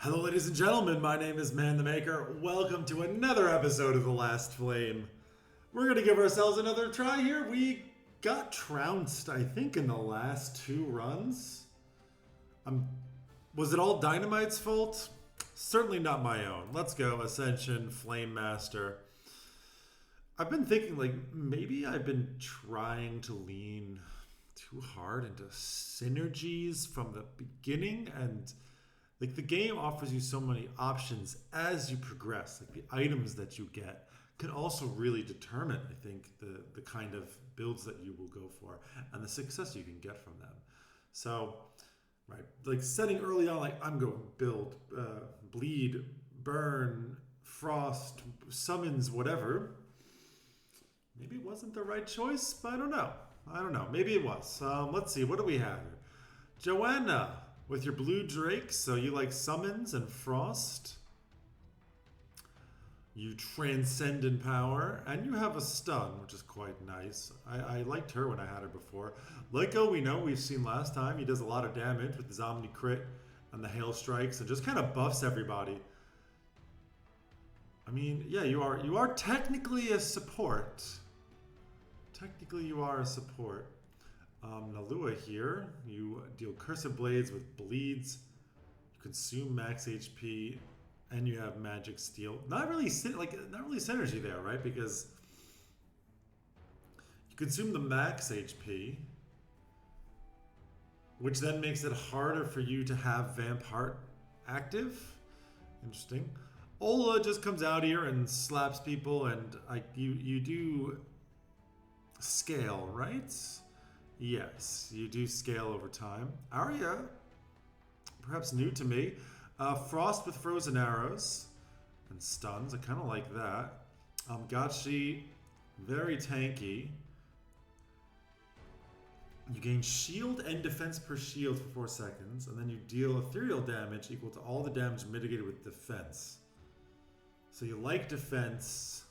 Hello, ladies and gentlemen. My name is Man the Maker. Welcome to another episode of The Last Flame. We're going to give ourselves another try here. We got trounced, I think, in the last two runs. Was it all Dynamite's fault? Certainly not my own. Let's go, Ascension, Flame Master. I've been thinking, maybe I've been trying to lean too hard into synergies from the beginning, and the game offers you so many options as you progress. The items that you get can also really determine, I think, the kind of builds that you will go for and the success you can get from them. So, right, setting early on, I'm going build, bleed, burn, frost, summons, whatever. Maybe it wasn't the right choice, but I don't know. Maybe it was. Let's see. What do we have here? Joanna with your blue drake. So you like summons and frost. You transcend in power. And you have a stun, which is quite nice. I liked her when I had her before. Lyco, we've seen last time. He does a lot of damage with his Omni Crit and the Hail Strikes and just kind of buffs everybody. I mean, yeah, you are technically a support. Technically, you are a support. Nalua here, you deal Cursive Blades with bleeds. You consume max HP, and you have Magic Steel. Not really synergy there, right? Because you consume the max HP, which then makes it harder for you to have Vamp Heart active. Interesting. Ola just comes out here and slaps people, and you do scale, right? Yes, you do scale over time. Arya, perhaps new to me. Frost with frozen arrows and stuns. I kind of like that. Gachi, very tanky. You gain shield and defense per shield for 4 seconds, and then you deal ethereal damage equal to all the damage mitigated with defense. So you like defense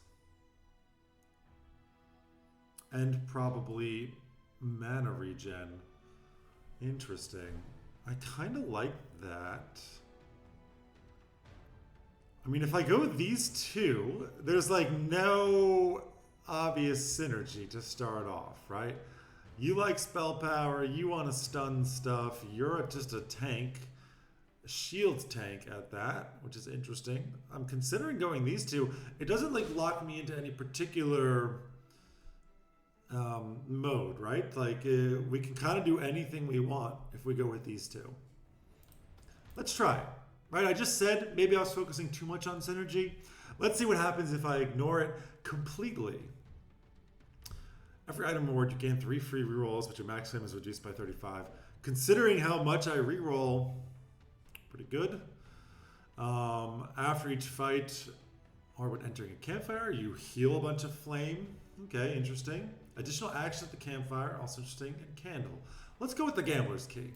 and probably mana regen. Interesting. I kind of like that. I mean, if I go with these two, there's no obvious synergy to start off, right? You like spell power, you want to stun stuff, you're just a tank. Shield tank at that, which is interesting. I'm considering going these two. It doesn't lock me into any particular mode, right? We can kind of do anything we want if we go with these two. Let's try it, right? I just said maybe I was focusing too much on synergy. Let's see what happens if I ignore it completely. Every item award, you gain 3 free rerolls, but your maximum is reduced by 35. Considering how much I reroll, pretty good. After each fight or when entering a campfire, you heal a bunch of flame. Okay, interesting. Additional action at the campfire, also interesting. And candle. Let's go with the gambler's key.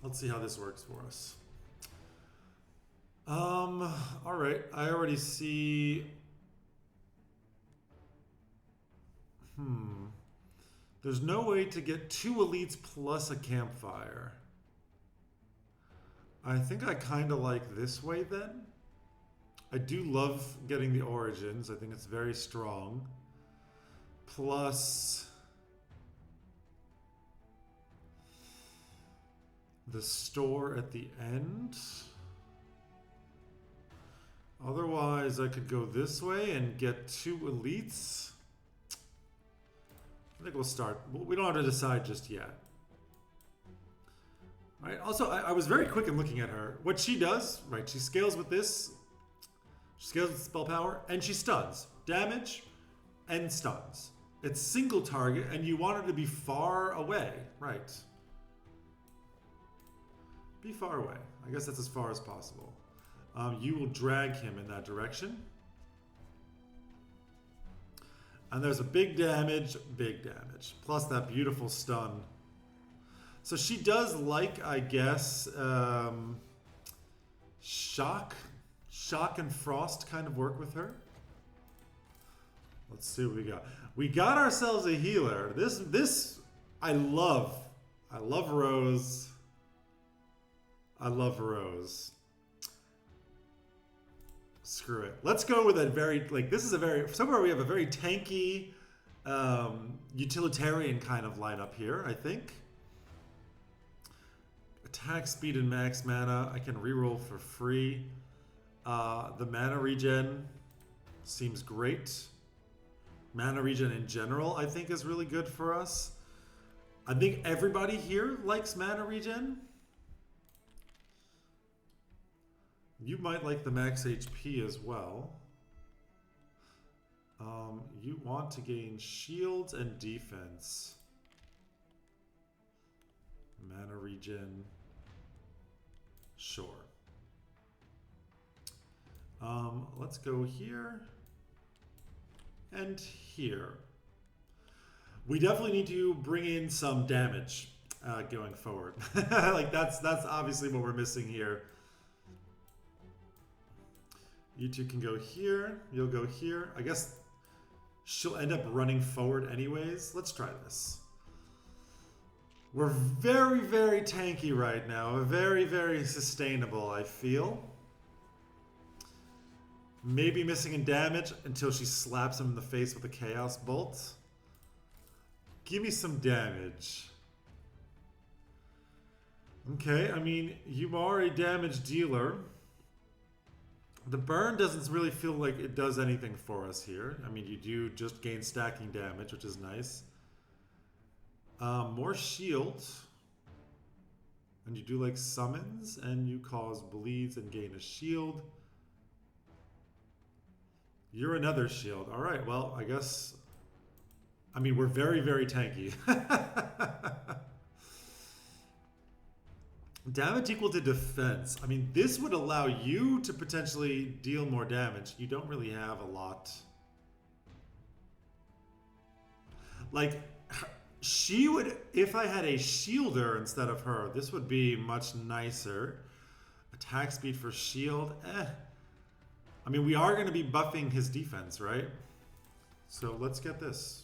Let's see how this works for us. All right. I already see. There's no way to get 2 elites plus a campfire. I think I kind of like this way then. I do love getting the origins. I think it's very strong. Plus the store at the end. Otherwise, I could go this way and get 2 elites. I think we'll start. We don't have to decide just yet. Right. Also, I was very quick in looking at her. What she does, right, she scales with this. She scales with spell power, and she stuns. Damage and stuns. It's single target, and you want her to be far away. Right. Be far away. I guess that's as far as possible. You will drag him in that direction. And there's a big damage, plus that beautiful stun. So she does I guess, shock and frost kind of work with her. Let's see what we got. We got ourselves a healer. This I love. I love Rose. I love Rose. Screw it. Let's go with a very, like, this is a very, somewhere we have a very tanky, utilitarian kind of lineup here, I think. Attack speed and max mana. I can reroll for free. The mana regen seems great. Mana regen in general, I think, is really good for us. I think everybody here likes mana regen. You might like the max HP as well. You want to gain shields and defense. Mana regen. Sure. Let's go here and here. We definitely need to bring in some damage going forward. Like that's obviously what we're missing here. You two can go here. You'll go here. I guess she'll end up running forward anyways. Let's try this. We're very, very tanky right now. Very, very sustainable, I feel. Maybe missing in damage until she slaps him in the face with a Chaos Bolt. Give me some damage. Okay, I mean, you are a damage dealer. The burn doesn't really feel like it does anything for us here. I mean, you do just gain stacking damage, which is nice. More shield. And you do like summons, and you cause bleeds and gain a shield. You're another shield. All right, well, I guess... I mean, we're very, very tanky. Damage equal to defense. I mean, this would allow you to potentially deal more damage. You don't really have a lot. Like, she would... If I had a shielder instead of her, this would be much nicer. Attack speed for shield. I mean, we are going to be buffing his defense, right? So let's get this.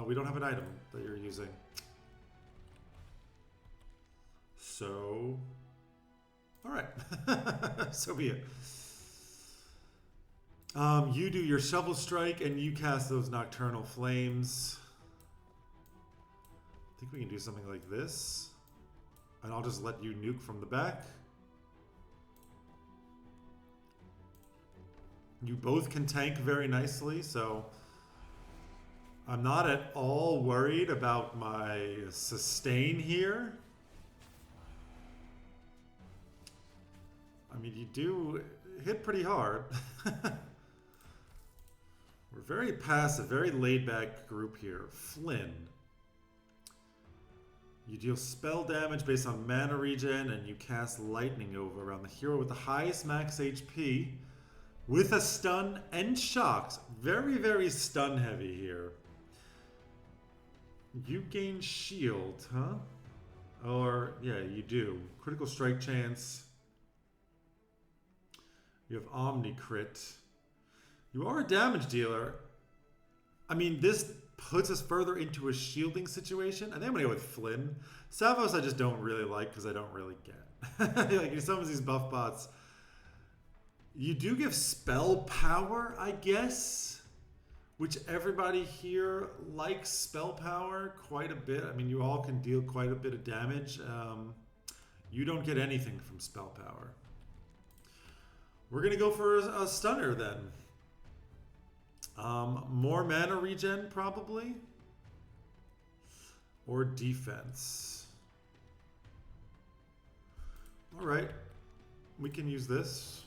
We don't have an item that you're using. So, all right. So be it. You do your Shovel Strike and you cast those Nocturnal Flames. I think we can do something like this. And I'll just let you nuke from the back. You both can tank very nicely, so I'm not at all worried about my sustain here. I mean, you do hit pretty hard. We're very passive, very laid-back group here. Flynn. You deal spell damage based on mana regen, and you cast lightning over around the hero with the highest max HP. With a stun and shocks. Very, very stun heavy here. You gain shield, huh? Or, yeah, you do. Critical strike chance. You have Omni Crit. You are a damage dealer. I mean, this puts us further into a shielding situation. I think I'm going to go with Flynn. Savos I just don't really like because I don't really get. Like, he summons these buff bots. You do give spell power, I guess, which everybody here likes spell power quite a bit. I mean, you all can deal quite a bit of damage. You don't get anything from spell power. We're going to go for a stunner then. More mana regen, probably. Or defense. All right. We can use this.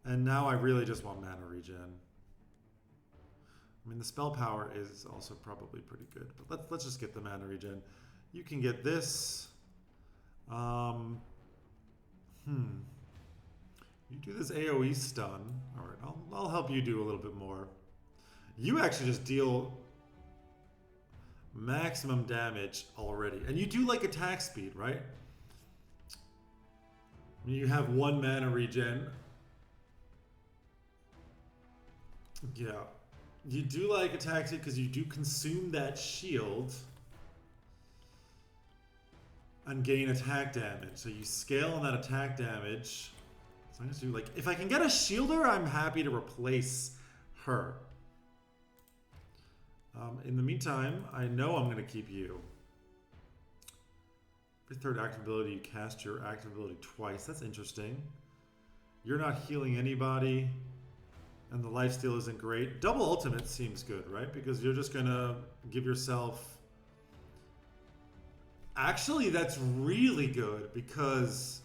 And now I really just want mana regen. I mean, the spell power is also probably pretty good. But let's just get the mana regen. You can get this. You do this AoE stun. All right, I'll help you do a little bit more. You actually just deal maximum damage already. And you do like attack speed, right? You have 1 mana regen. Yeah. You do like attack speed because you do consume that shield. and gain attack damage. So you scale on that attack damage. As long as you like, if I can get a shielder, I'm happy to replace her. In the meantime, I know I'm going to keep you. Every third active ability, you cast your active ability twice. That's interesting. You're not healing anybody, and the lifesteal isn't great. Double ultimate seems good, right? Because you're just going to give yourself... Actually, that's really good, because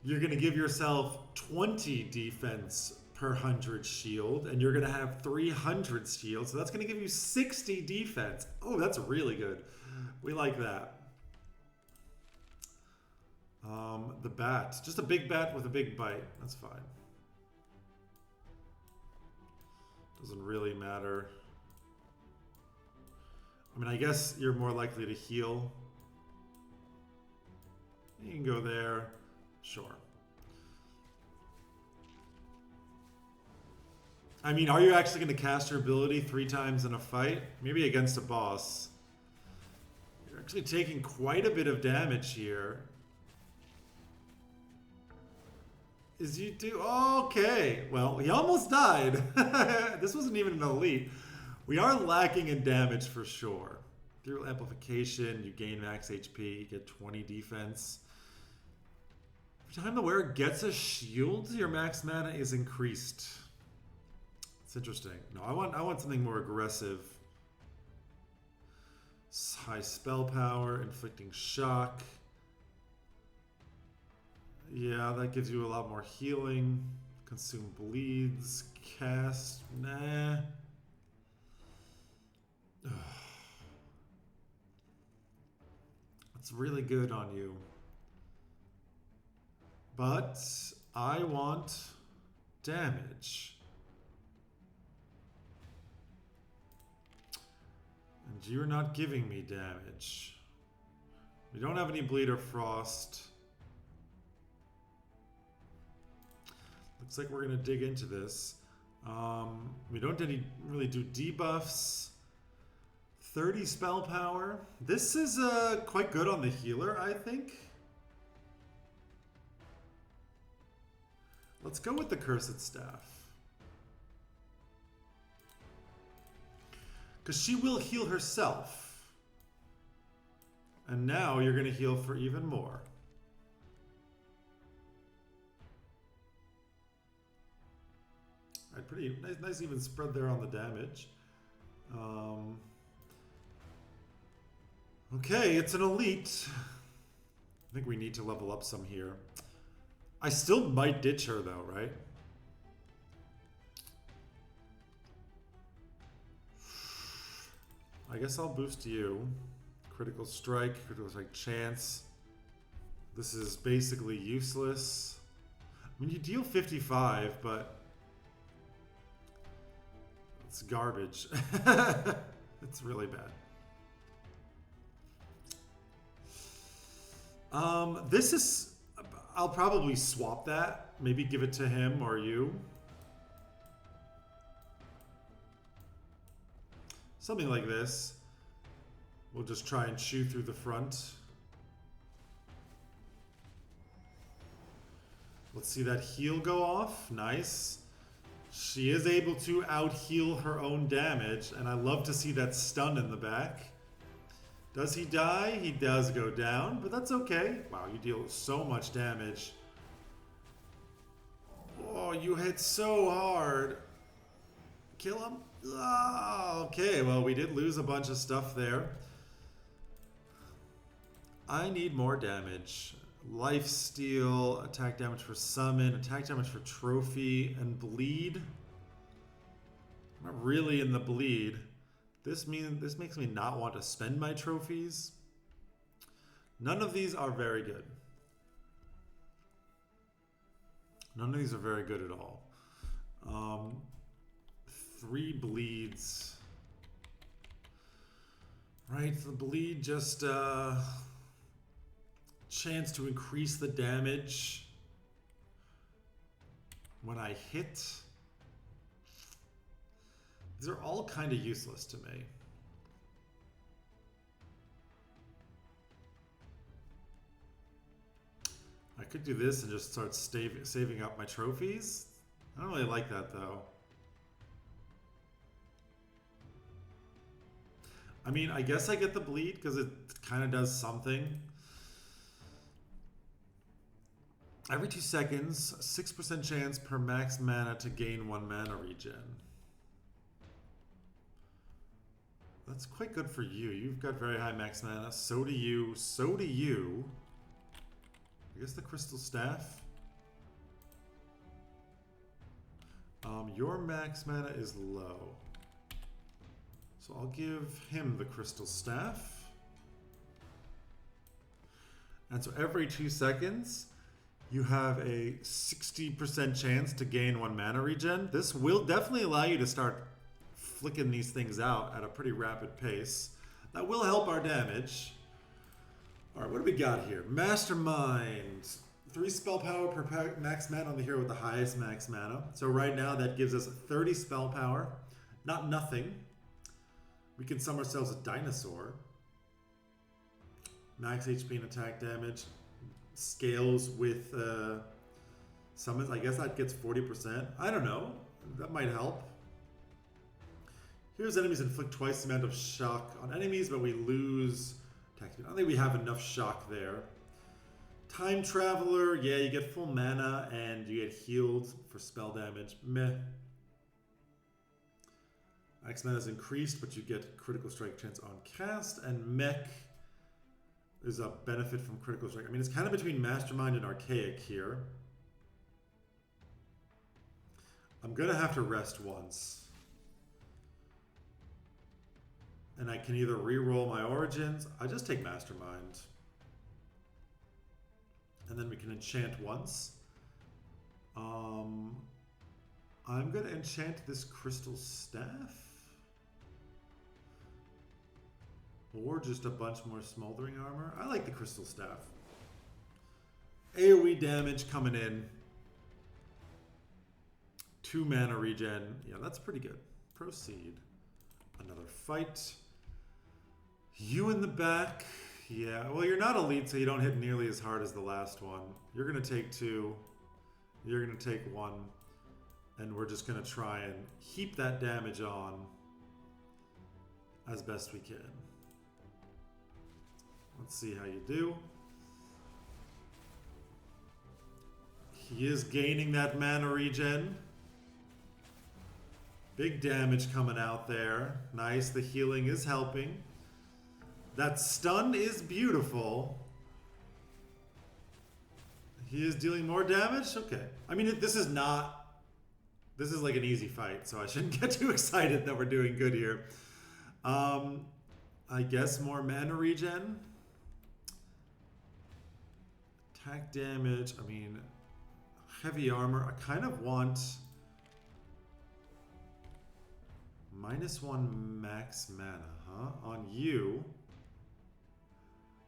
you're going to give yourself 20 defense per 100 shield, and you're going to have 300 shield, so that's going to give you 60 defense. Oh, that's really good. We like that. The bat. Just a big bat with a big bite. That's fine. Doesn't really matter. I mean, I guess you're more likely to heal. You can go there. Sure. I mean, are you actually going to cast your ability 3 times in a fight? Maybe against a boss. You're actually taking quite a bit of damage here. Is you do... Okay. Well, he almost died. This wasn't even an elite. We are lacking in damage for sure. Through amplification, you gain max HP, you get 20 defense. Every time the wearer gets a shield, your max mana is increased. It's interesting. No, I want something more aggressive. High spell power, inflicting shock. Yeah, that gives you a lot more healing. Consume bleeds. Cast. Nah. It's really good on you. But I want damage. And you're not giving me damage. We don't have any bleed or frost. Looks like we're going to dig into this. We don't really do debuffs. 30 spell power. This is quite good on the healer, I think. Let's go with the Cursed Staff. Because she will heal herself. And now you're going to heal for even more. Alright, pretty nice even spread there on the damage. Okay, it's an elite. I think we need to level up some here. I still might ditch her though, right? I guess I'll boost you. Critical strike chance. This is basically useless. I mean, you deal 55, but it's garbage. It's really bad. This is... I'll probably swap that. Maybe give it to him or you. Something like this. We'll just try and chew through the front. Let's see that heal go off. Nice. She is able to out-heal her own damage, and I love to see that stun in the back. Does he die? He does go down, but that's okay. Wow, you deal so much damage. Oh, you hit so hard. Kill him? Oh, okay, well, we did lose a bunch of stuff there. I need more damage. Lifesteal, attack damage for summon, attack damage for trophy, and bleed. I'm not really in the bleed. This makes me not want to spend my trophies. None of these are very good. None of these are very good at all. 3 bleeds. Right, the bleed just chance to increase the damage when I hit. These are all kind of useless to me. could do this and just start saving up my trophies. I don't really like that though. I mean, I guess I get the bleed because it kind of does something. Every 2 seconds, 6% chance per max mana to gain 1 mana regen. That's quite good for you. You've got very high max mana. So do you. So do you. I guess the Crystal Staff. Your max mana is low. So I'll give him the Crystal Staff. And so every 2 seconds, you have a 60% chance to gain 1 mana regen. This will definitely allow you to start flicking these things out at a pretty rapid pace. That will help our damage. All right, what do we got here? Mastermind. 3 spell power per max mana on the hero with the highest max mana. So right now that gives us 30 spell power. Not nothing. We can summon ourselves a dinosaur. Max HP and attack damage. Scales with summons. I guess that gets 40%. I don't know. That might help. Here's enemies inflict twice the amount of shock on enemies, but we lose attack speed. I don't think we have enough shock there. Time Traveler, yeah, you get full mana and you get healed for spell damage. Meh. Max mana is increased, but you get critical strike chance on cast. And Mech is a benefit from critical strike. I mean, it's kind of between Mastermind and Archaic here. I'm going to have to rest once. And I can either re-roll my Origins. I just take Mastermind. And then we can enchant once. I'm going to enchant this Crystal Staff. Or just a bunch more Smoldering Armor. I like the Crystal Staff. AoE damage coming in. 2 mana regen. Yeah, that's pretty good. Proceed. Another fight. You in the back. Yeah, well, you're not elite, so you don't hit nearly as hard as the last one. You're going to take 2. You're going to take 1. And we're just going to try and heap that damage on as best we can. Let's see how you do. He is gaining that mana regen. Big damage coming out there. Nice, the healing is helping. That stun is beautiful. He is dealing more damage? Okay. I mean, this is like an easy fight, so I shouldn't get too excited that we're doing good here. I guess more mana regen. Attack damage. I mean, heavy armor. I kind of want -1 max mana, huh? On you.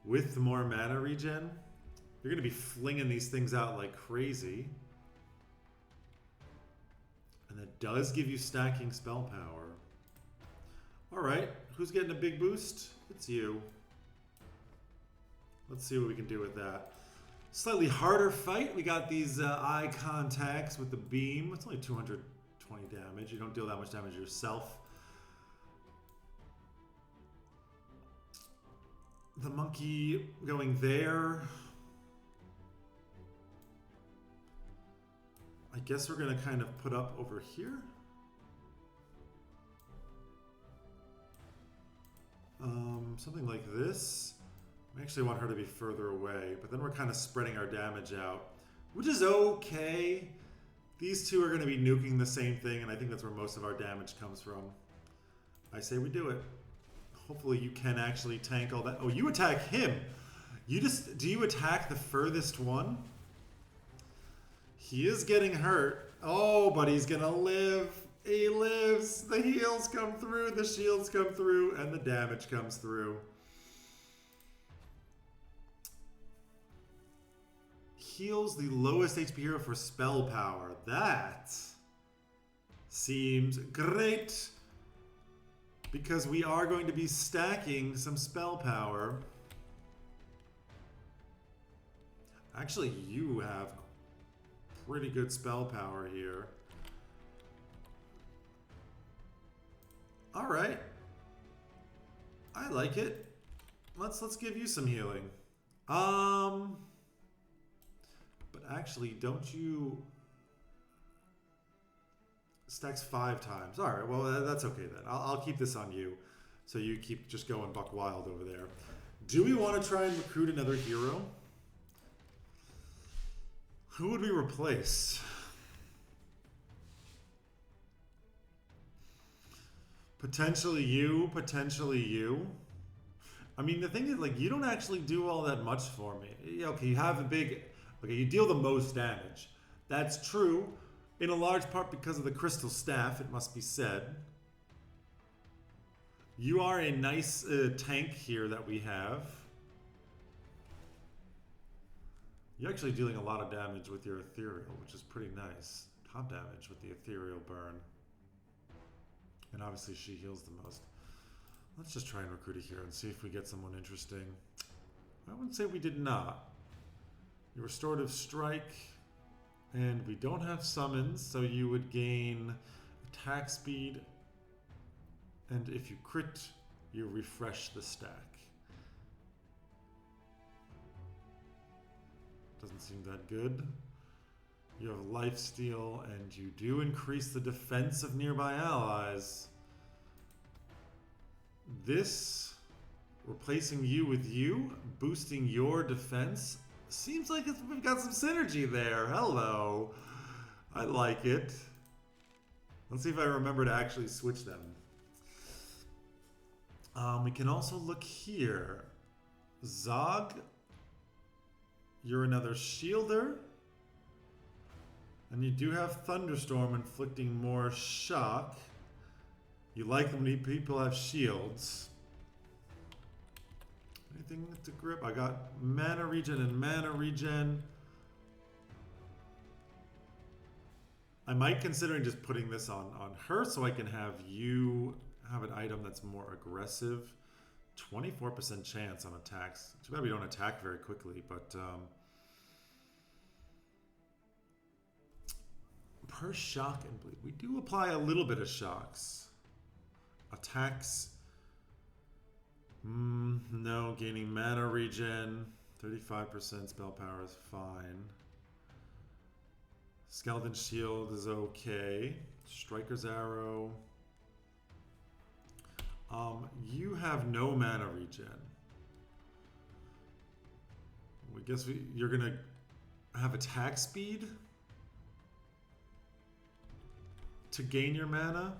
With more mana regen. You're going to be flinging these things out like crazy. And that does give you stacking spell power. Alright, who's getting a big boost? It's you. Let's see what we can do with that. Slightly harder fight. We got these eye contacts with the beam. It's only 220 damage. You don't deal that much damage yourself. The monkey going there. I guess we're going to kind of put up over here. Something like this. I actually want her to be further away, but then we're kind of spreading our damage out, which is okay. These two are going to be nuking the same thing, and I think that's where most of our damage comes from. I say we do it. Hopefully you can actually tank all that. Oh, you attack him. Do you attack the furthest one? He is getting hurt. Oh, but he's gonna live. He lives. The heals come through, the shields come through, and the damage comes through. Heals the lowest HP hero for spell power. That seems great. Because we are going to be stacking some spell power. Actually, you have pretty good spell power here. All right. I like it. Let's give you some healing. But actually, don't you stacks 5 times? All right. Well, that's okay then. I'll keep this on you, so you keep just going buck wild over there. Do we want to try and recruit another hero? Who would we replace? Potentially you, potentially you. I mean, the thing is, like, you don't actually do all that much for me. Okay, you have a big... Okay, you deal the most damage. That's true, in a large part because of the crystal staff, it must be said. You are a nice tank here that we have. You're actually dealing a lot of damage with your Ethereal, which is pretty nice. Top damage with the Ethereal burn. And obviously she heals the most. Let's just try and recruit a hero and see if we get someone interesting. I wouldn't say we did not. Your restorative strike. And we don't have summons, so you would gain attack speed. And if you crit, you refresh the stack. Doesn't seem that good. You have lifesteal, and you do increase the defense of nearby allies. This, replacing you with you, boosting your defense, seems like we've got some synergy there. Hello. I like it. Let's see if I remember to actually switch them. We can also look here. Zog, you're another shielder. And you do have Thunderstorm inflicting more shock. You like when people have shields. Anything to grip? I got mana regen and mana regen. I might consider just putting this on her so I can have you have an item that's more aggressive. 24% chance on attacks. Too bad we don't attack very quickly, but per shock and bleed. We do apply a little bit of shocks. Attacks. No, gaining mana regen. 35% spell power is fine. Skeleton shield is okay. Striker's arrow. You have no mana regen. I guess you're gonna have attack speed to gain your mana.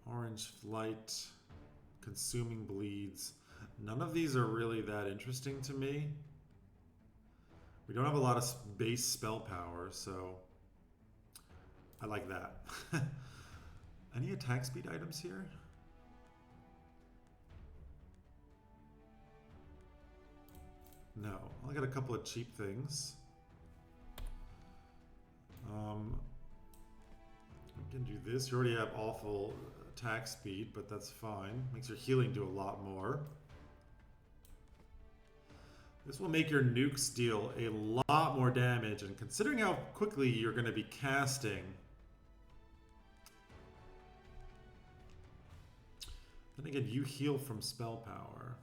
Orange flight, consuming bleeds. None of these are really that interesting to me. We don't have a lot of base spell power, so I like that. Any attack speed items here? No, I got a couple of cheap things. We can do this. You already have awful attack speed, but that's fine. Makes your healing do a lot more. This will make your nukes deal a lot more damage, and considering how quickly you're going to be casting, then again, you heal from spell power.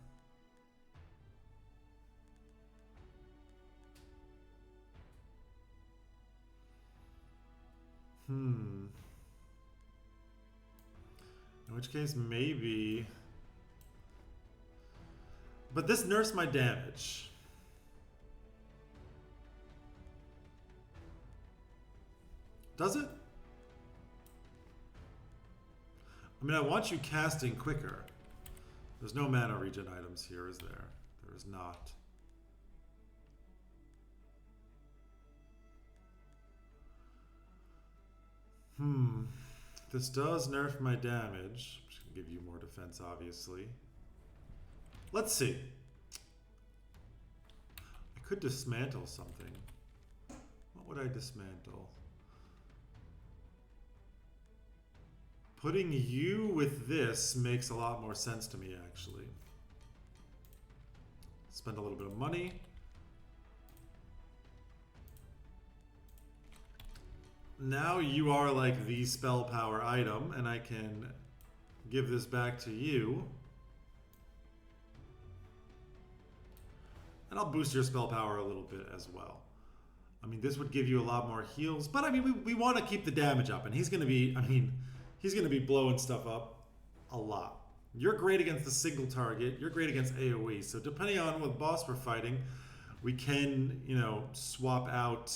In which case, maybe... But this nerfs my damage. Does it? I mean, I want you casting quicker. There's no mana regen items here, is there? There is not. This does nerf my damage, which can give you more defense, obviously. Let's see. I could dismantle something. What would I dismantle? Putting you with this makes a lot more sense to me, actually. Spend a little bit of money. Now you are like the spell power item, and I can give this back to you. And I'll boost your spell power a little bit as well. I mean, this would give you a lot more heals, but I mean, we want to keep the damage up, and he's going to be, I mean, he's going to be blowing stuff up a lot. You're great against the single target. You're great against AoE. So depending on what boss we're fighting, we can, you know, swap out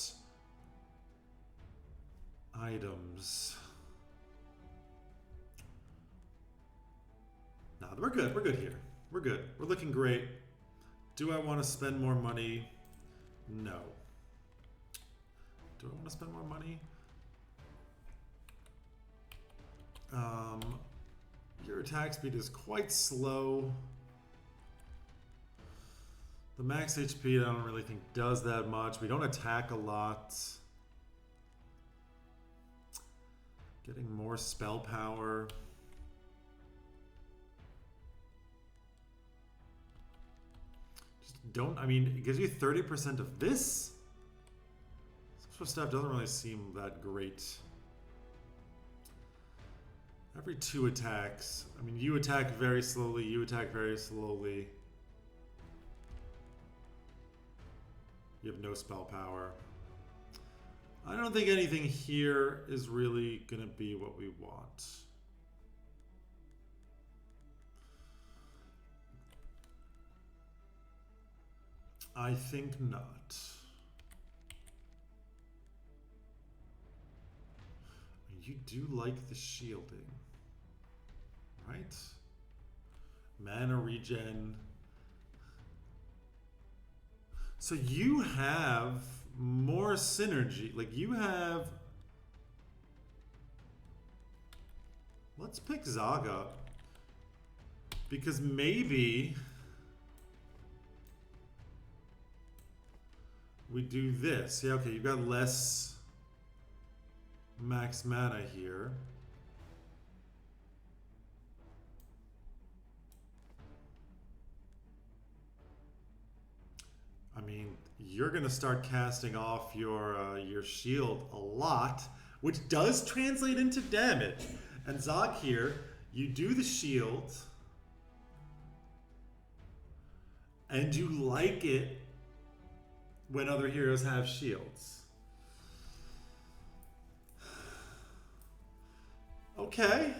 items. No, we're good. We're good here. We're good. We're looking great. Do I want to spend more money? No. Do I want to spend more money? Your attack speed is quite slow. The max HP I don't really think does that much. We don't attack a lot. Getting more spell power. Just don't, I mean, it gives you 30% of this? This sort of stuff doesn't really seem that great. Every 2 attacks. I mean, you attack very slowly, you attack very slowly. You have no spell power. I don't think anything here is really going to be what we want. I think not. You do like the shielding, right? Mana regen. So you have more synergy. Like you have... Let's pick Zaga. Because maybe... we do this. Yeah, okay, you've got less max mana here. I mean, you're going to start casting off your shield a lot, which does translate into damage. And Zog here, you do the shield, and you like it when other heroes have shields. Okay.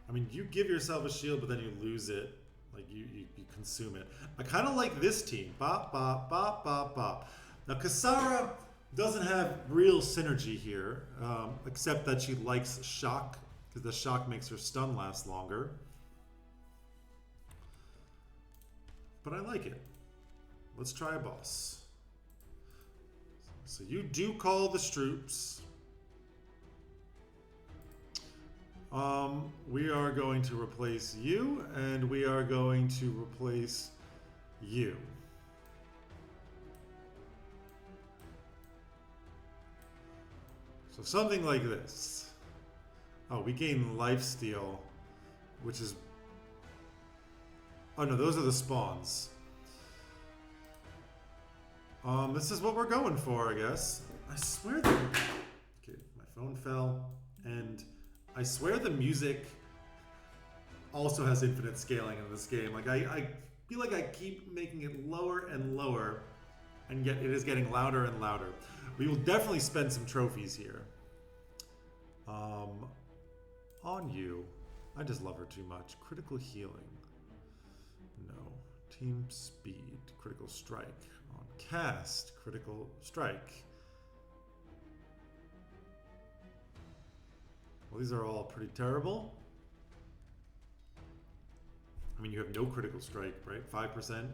I mean, you give yourself a shield, but then you lose it. Like, you consume it. I kind of like this team. Bop, bop, bop, bop, bop. Now, Kasara doesn't have real synergy here, except that she likes shock, because the shock makes her stun last longer. But I like it. Let's try a boss. So you do call the Stroops. We are going to replace you, and we are going to replace you. So something like this. Oh, we gain lifesteal, which is... oh no, those are the spawns. This is what we're going for, I guess. I swear that... okay, my phone fell, and I swear the music also has infinite scaling in this game. Like, I feel like I keep making it lower and lower, and yet it is getting louder and louder. We will definitely spend some trophies here. On you. I just love her too much. Critical healing. No. Team speed. Critical strike. On cast. Critical strike. Well, these are all pretty terrible. I mean, you have no critical strike, right? 5%.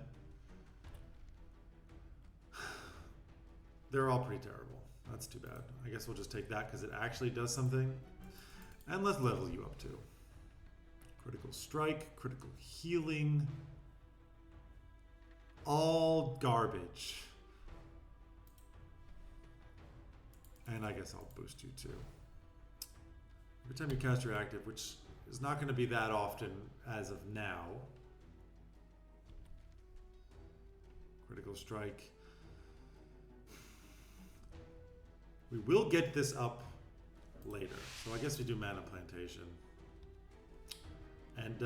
They're all pretty terrible. That's too bad. I guess we'll just take that because it actually does something. And let's level you up too. Critical strike, critical healing. All garbage. And I guess I'll boost you too. Every time you cast your active, which is not going to be that often as of now. Critical strike. We will get this up later. So I guess we do Mana Plantation. And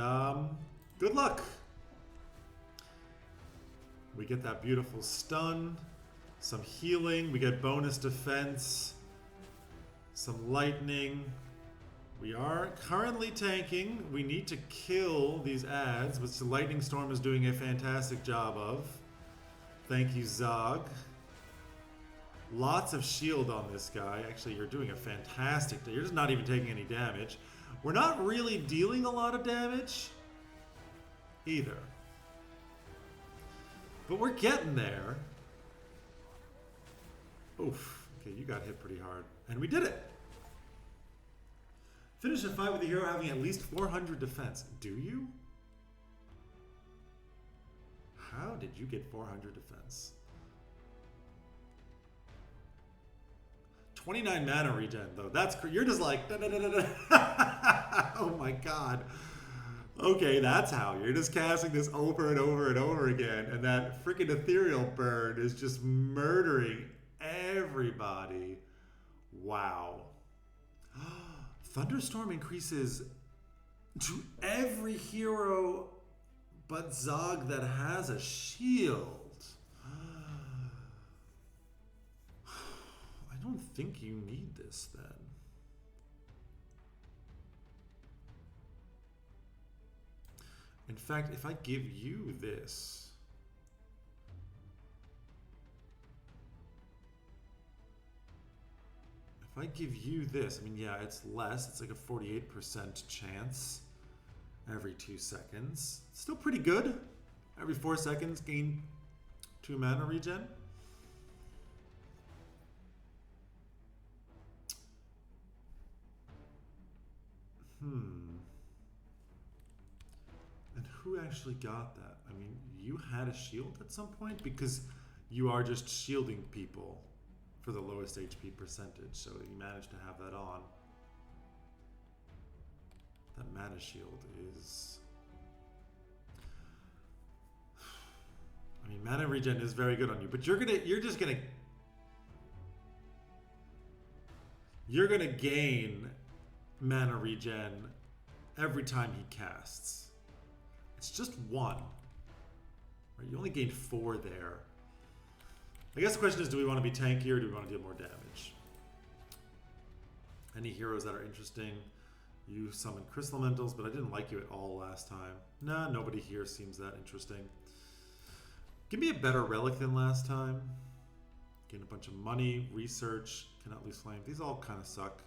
good luck. We get that beautiful stun, some healing, we get bonus defense, some lightning. We are currently tanking. We need to kill these ads, which the Lightning Storm is doing a fantastic job of. Thank you, Zog. Lots of shield on this guy. Actually, you're doing a fantastic... You're just not even taking any damage. We're not really dealing a lot of damage either. But we're getting there. Oof. Okay, you got hit pretty hard. And we did it. Finish a fight with a hero having at least 400 defense. Do you? How did you get 400 defense? 29 mana regen, though. That's... You're just like... Da, da, da, da, da. Oh my god. Okay, that's how. You're just casting this over and over and over again, and that freaking Ethereal burn is just murdering everybody. Wow. Thunderstorm increases to every hero but Zog that has a shield. I don't think you need this then. In fact, if I give you this, I mean, yeah, it's less. It's like a 48% chance every 2 seconds. Still pretty good. Every 4 seconds, gain 2 mana regen. And who actually got that? I mean, you had a shield at some point? Because you are just shielding people for the lowest HP percentage, so you managed to have that on. That mana shield is... I mean, mana regen is very good on you, but you're gonna gain mana regen every time he casts. It's just 1. Right? You only gained 4 there. I guess the question is, do we want to be tanky or do we want to deal more damage? Any heroes that are interesting? You summoned Crystal Elementals, but I didn't like you at all last time. Nah, nobody here seems that interesting. Give me a better relic than last time. Gain a bunch of money, research, cannot lose flame. These all kind of suck.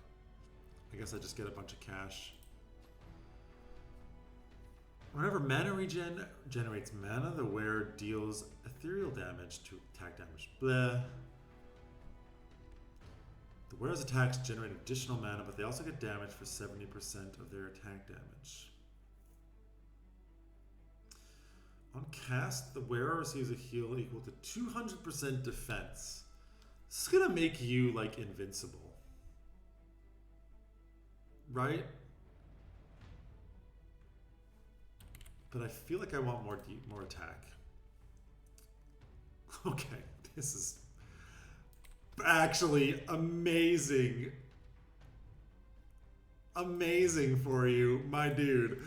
I guess I just get a bunch of cash. Whenever mana regen generates mana, the wearer deals ethereal damage to attack damage. Bleh. The wearer's attacks generate additional mana, but they also get damage for 70% of their attack damage. On cast, the wearer receives a heal equal to 200% defense. This is gonna make you like invincible, right? But I feel like I want more attack. Okay, this is actually amazing. Amazing for you, my dude.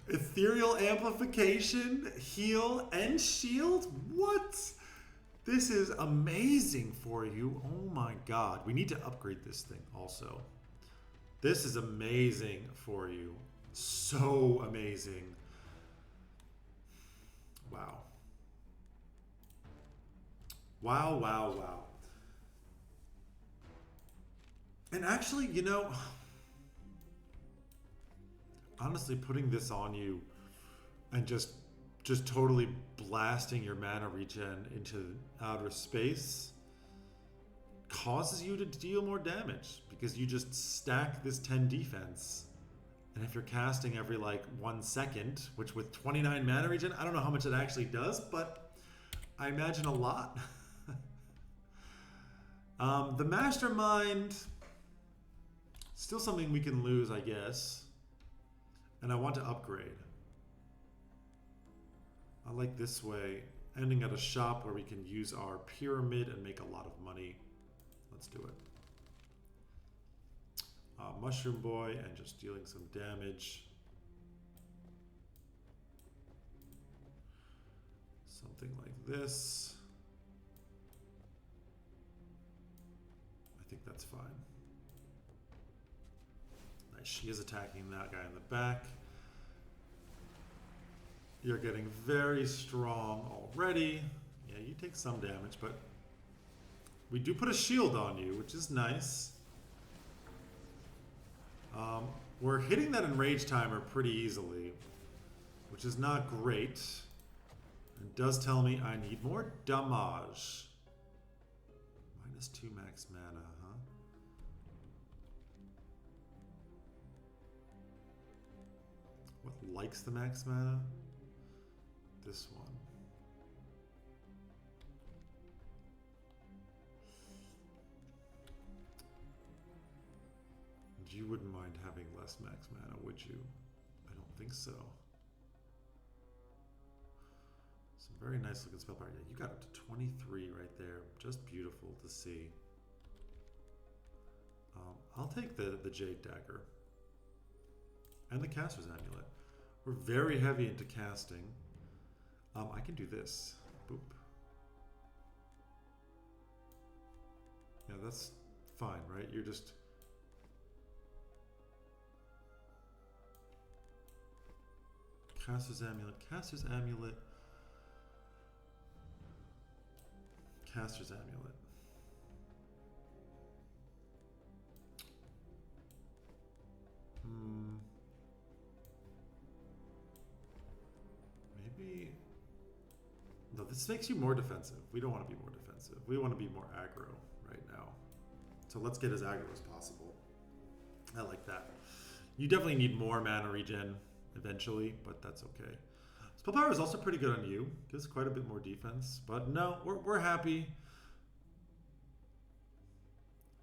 Ethereal amplification, heal, and shield? What? This is amazing for you. Oh my god. We need to upgrade this thing also. This is amazing for you. So amazing. Wow. Wow, wow, wow. And actually, you know, honestly, putting this on you and just totally blasting your mana regen into outer space causes you to deal more damage because you just stack this 10 defense. And if you're casting every like 1 second, which with 29 mana regen, I don't know how much it actually does, but I imagine a lot. The Mastermind, still something we can lose, I guess. And I want to upgrade. I like this way, ending at a shop where we can use our pyramid and make a lot of money. Let's do it. Mushroom Boy and just dealing some damage. Something like this. I think that's fine. Nice. She is attacking that guy in the back. You're getting very strong already. Yeah, you take some damage, but we do put a shield on you, which is nice. We're hitting that enrage timer pretty easily, which is not great. It does tell me I need more damage. -2 max mana, huh? What likes the max mana? This one. You wouldn't mind having less max mana, would you? I don't think so. Some very nice looking spell power. Yeah, you got up to 23 right there. Just beautiful to see. I'll take the Jade Dagger. And the Caster's Amulet. We're very heavy into casting. I can do this. Boop. Yeah, that's fine, right? You're just... Caster's Amulet, Caster's Amulet, Caster's Amulet. Maybe... No, this makes you more defensive. We don't want to be more defensive. We want to be more aggro right now. So let's get as aggro as possible. I like that. You definitely need more mana regen eventually, but that's okay. Spell power is also pretty good on you. Gives quite a bit more defense, but no, we're happy.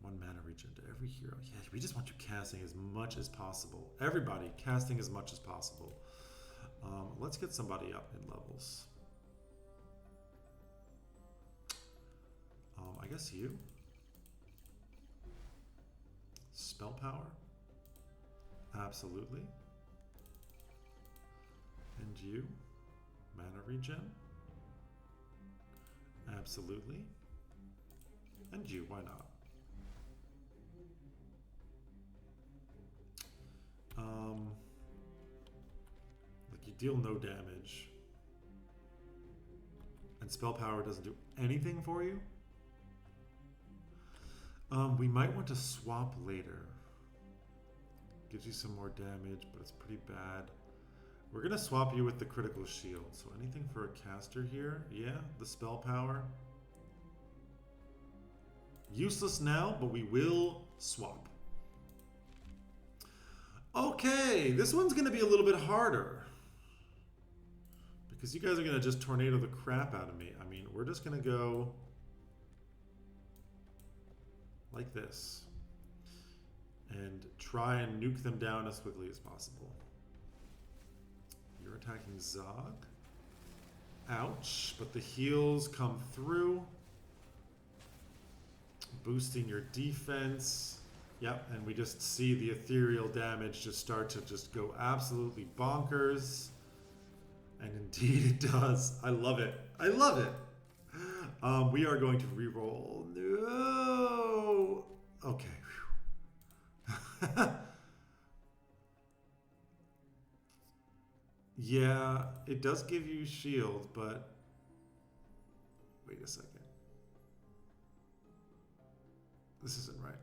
1 mana regen to every hero. Yeah, we just want you casting as much as possible. Everybody casting as much as possible. Let's get somebody up in levels. I guess you. Spell power. Absolutely. And you, mana regen, absolutely, and you, why not? Like you deal no damage, and spell power doesn't do anything for you. We might want to swap later. Gives you some more damage, but it's pretty bad. We're going to swap you with the critical shield. So anything for a caster here? Yeah, the spell power. Useless now, but we will swap. Okay, this one's going to be a little bit harder. Because you guys are going to just tornado the crap out of me. I mean, we're just going to go like this. And try and nuke them down as quickly as possible. You're attacking Zog. Ouch, but the heals come through. Boosting your defense. Yep, and we just see the ethereal damage just start to just go absolutely bonkers. And indeed it does. I love it. I love it. We are going to reroll. No. Okay. Yeah, it does give you shield, but wait a second. This isn't right.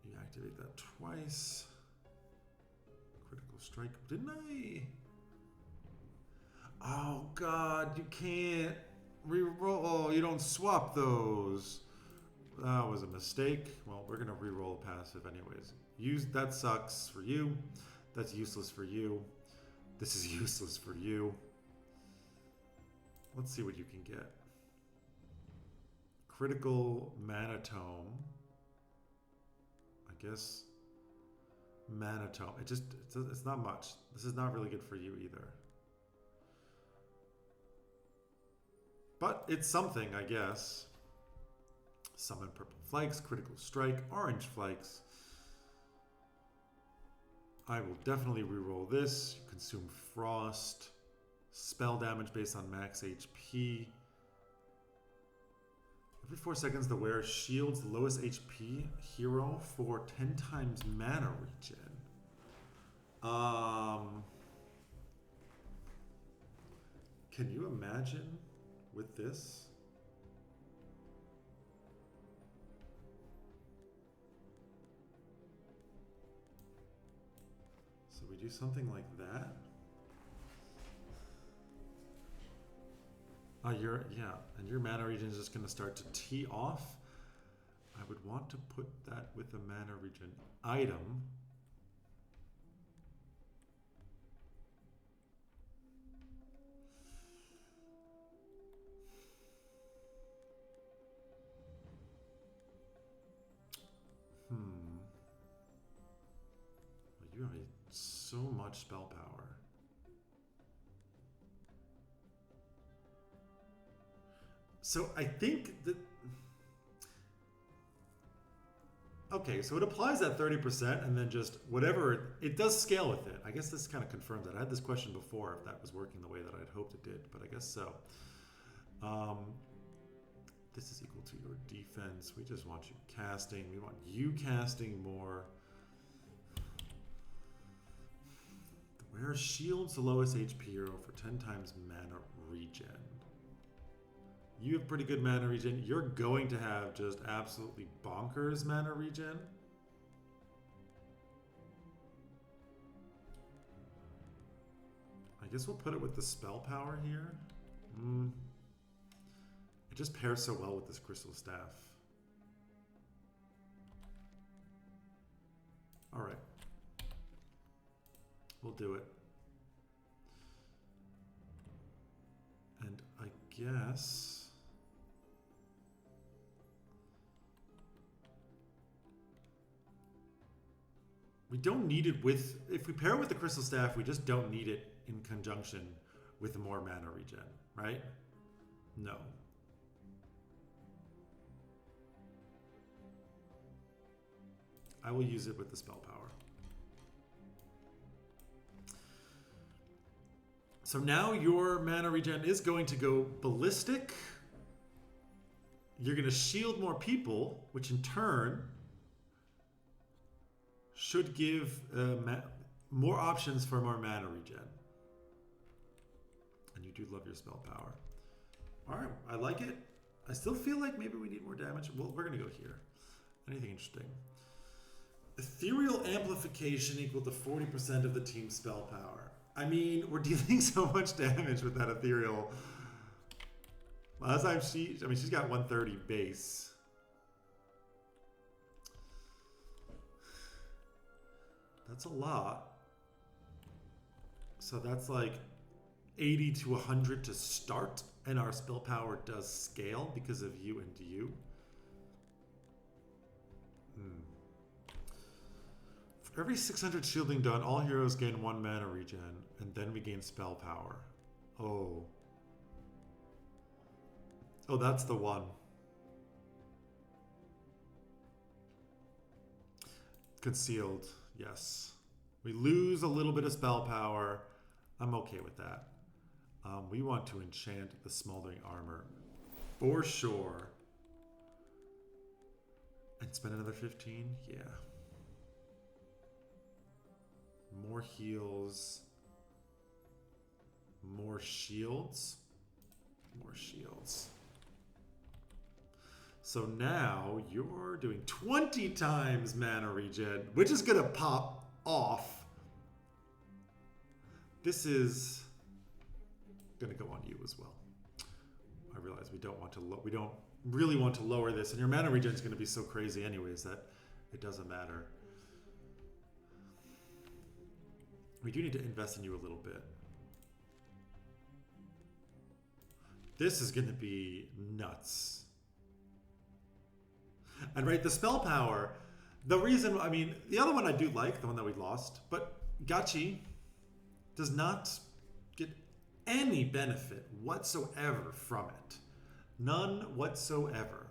You activate that twice. Critical strike. Didn't I? Oh God, you can't reroll. Oh, you don't swap those. That was a mistake. Well, we're gonna re-roll a passive anyways. That sucks for you. That's useless for you. This is useless for you. Let's see what you can get. Critical mana tome. I guess mana tome. It's not much. This is not really good for you either. But it's something, I guess. Summon purple flakes, critical strike, orange flakes. I will definitely reroll this. Consume frost. Spell damage based on max HP. Every 4 seconds, the wearer shields the lowest HP hero for 10 times mana regen. Can you imagine with this? So we do something like that. And your mana regen is just going to start to tee off. I would want to put that with a mana regen item. You have so much spell power. So I think that... Okay, so it applies that 30% and then just whatever... It does scale with it. I guess this kind of confirms that. I had this question before if that was working the way that I'd hoped it did, but I guess so. This is equal to your defense. We just want you casting. We want you casting more. The wearer shields the lowest HP hero for 10 times mana regen. You have pretty good mana regen. You're going to have just absolutely bonkers mana regen. I guess we'll put it with the spell power here. It just pairs so well with this crystal staff. All right. We'll do it. And I guess... we don't need it with... If we pair it with the crystal staff, we just don't need it in conjunction with more mana regen, right? No. I will use it with the spell power. So now your mana regen is going to go ballistic. You're going to shield more people, which in turn should give more options for more mana regen. And you do love your spell power. All right, I like it. I still feel like maybe we need more damage. Well, we're going to go here. Anything interesting? Ethereal amplification equal to 40% of the team's spell power. I mean, we're dealing so much damage with that ethereal. Last time she's got 130 base. That's a lot. So that's like 80 to 100 to start, and our spell power does scale because of you and you. For every 600 shielding done, all heroes gain 1 mana regen, and then we gain spell power. Oh. Oh, that's the one. Concealed, yes. We lose a little bit of spell power. I'm okay with that. We want to enchant the smoldering armor for sure. And spend another 15? Yeah. More heals. More shields. More shields. So now you're doing 20 times mana regen, which is going to pop off. This is going to go on you as well. I realize we don't really want to lower this, and your mana regen is going to be so crazy anyways that it doesn't matter. We do need to invest in you a little bit. This is going to be nuts. And right, the spell power, the reason, I mean, the other one I do like, the one that we lost, but Gachi does not get any benefit whatsoever from it. None whatsoever.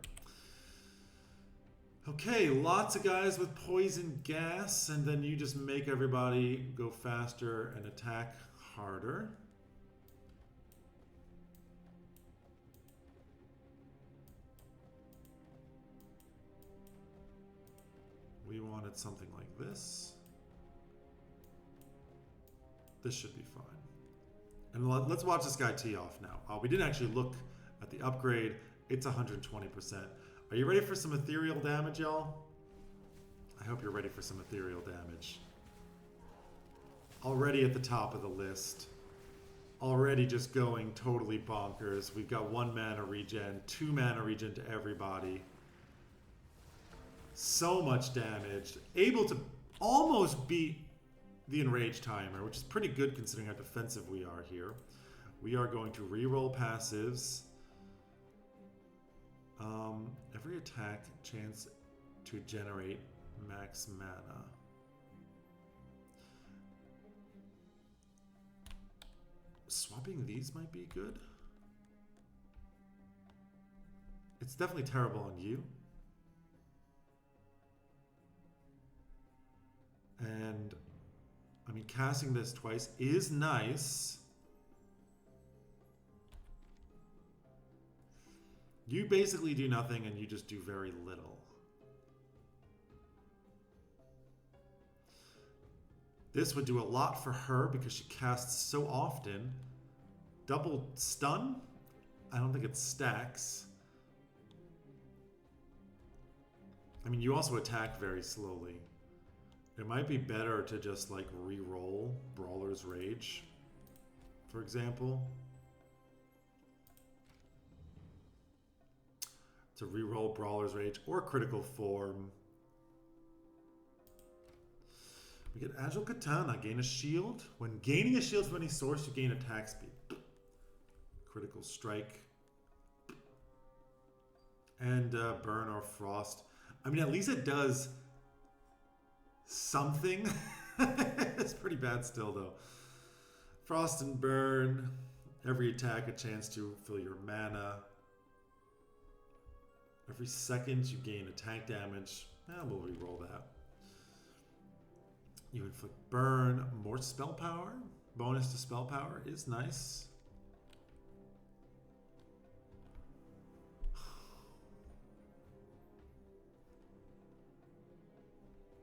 Okay, lots of guys with poison gas, and then you just make everybody go faster and attack harder. We wanted something like this. This should be fine. And let's watch this guy tee off now. We didn't actually look at the upgrade. It's 120%. Are you ready for some ethereal damage, y'all? I hope you're ready for some ethereal damage. Already at the top of the list. Already just going totally bonkers. We've got 1 mana regen, 2 mana regen to everybody. So much damage. Able to almost beat the Enrage timer, which is pretty good considering how defensive we are here. We are going to reroll passives. Every attack chance to generate max mana. Swapping these might be good. It's definitely terrible on you. And I mean, casting this twice is nice. You basically do nothing and you just do very little. This would do a lot for her because she casts so often. Double stun? I don't think it stacks. I mean, you also attack very slowly. It might be better to just like re-roll Brawler's Rage, for example. To re-roll Brawler's Rage or Critical Form. We get Agile Katana, gain a shield. When gaining a shield from any source, you gain attack speed. Critical Strike. And Burn or Frost. I mean, at least it does something. It's pretty bad still, though. Frost and Burn. Every attack a chance to fill your mana. Every second you gain attack damage. We'll re-roll that. You inflict burn, more spell power. Bonus to spell power is nice.